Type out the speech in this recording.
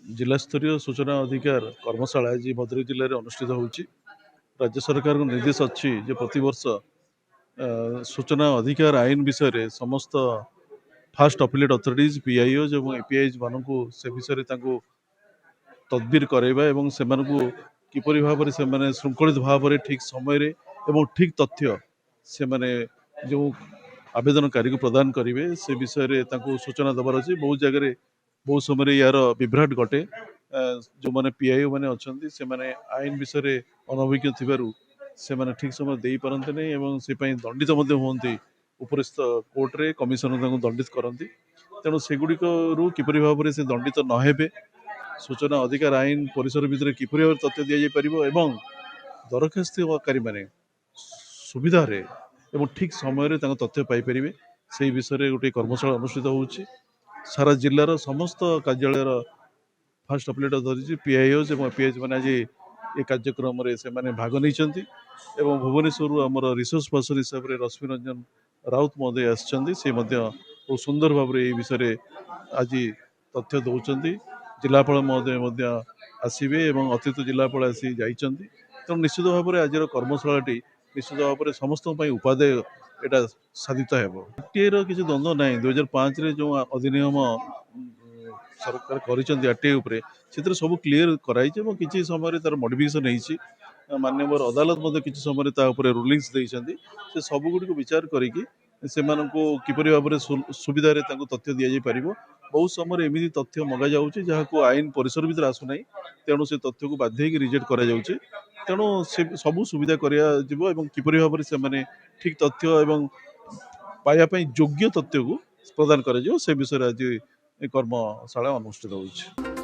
जिला स्तरीय सूचना अधिकार कर्मशाला आज भद्रक जिले में अनुष्ठित होउची। राज्य सरकार निर्देश अच्छी प्रति वर्ष सूचना अधिकार आईन विषय रे समस्त फास्ट अपिलेट अथॉरिटीज पीआईओ और एपीआईज मानक से विषय तदबिर कराइबा एवं से किपरि भाव में श्रृंखलित भाव में ठीक समय रे एवं ठीक तथ्य से जो आवेदनकारी को प्रदान करेंगे से विषय रे सूचना दबार अच्छी। बहुत जगह बहुत समय यार विभ्राट घटे जो मैंने पीआईओ मैंने अच्छा से आईन विषय अनभिज्ञ थिबारु से माने ठीक समय दे पारते नहीं एवं से दंडित होती उपरिस्थ कोर्ट रे कमिशन दंडित करती। तेणु सेगुड़िक किपरि भाव में से दंडित नहेबे सूचना अधिकार आईन परिसर भितर किपरि भाव तथ्य दि जापर एवं दरखास्तकारी माने सुविधा रे एवं ठीक समय तथ्य पाइपर से विषय गोटे कर्मशाला अनुष्ठित होउची। सारा जिलार समस्त कार्यालय फास्ट अपिलेट अथॉरिटी पीआईओज और पीएच मैंने आज ये कार्यक्रम से भाग नहीं एवं भुवनेश्वर आमर रिसोर्स पर्सन हिसाब से रश्मि रंजन राउत महोदय आसछन्ती से बहुत सुंदर भाव में ये विषय आज तथ्य दौरान जिलापाल महोदय आसवे और अतिरिक्त जिलापाल आसी जाइछन्ती। तेणु निश्चित भाव में आज कर्मशाला निश्चित भाव में समस्त उपादेय यहाँ साधित हो। आरटीआई किसी द्वंद्व ना 2005 जो अधिनियम सरकार कर आरटीआई सब क्लीयर कराई किसी समय तार मॉडिफिकेशन होती माननीय अदालत किसी समय रूलिंग्स देइछन्ती से सब गुड़ी विचार करिकी से किपरि भाव में सुविधा तथ्य दि जापर। बहुत समय एमती तथ्य मगा जहाँ आईन परिसर भर आसुना तेणु से तथ्य को बाध्य रिजेक्ट करा तेणु से सब सुविधा किपरि भाव में ठीक तथ्य एवं पाइबा योग्य तथ्य को प्रदान कर विषय आज कर्मशाला अनुष्ठित होइछि।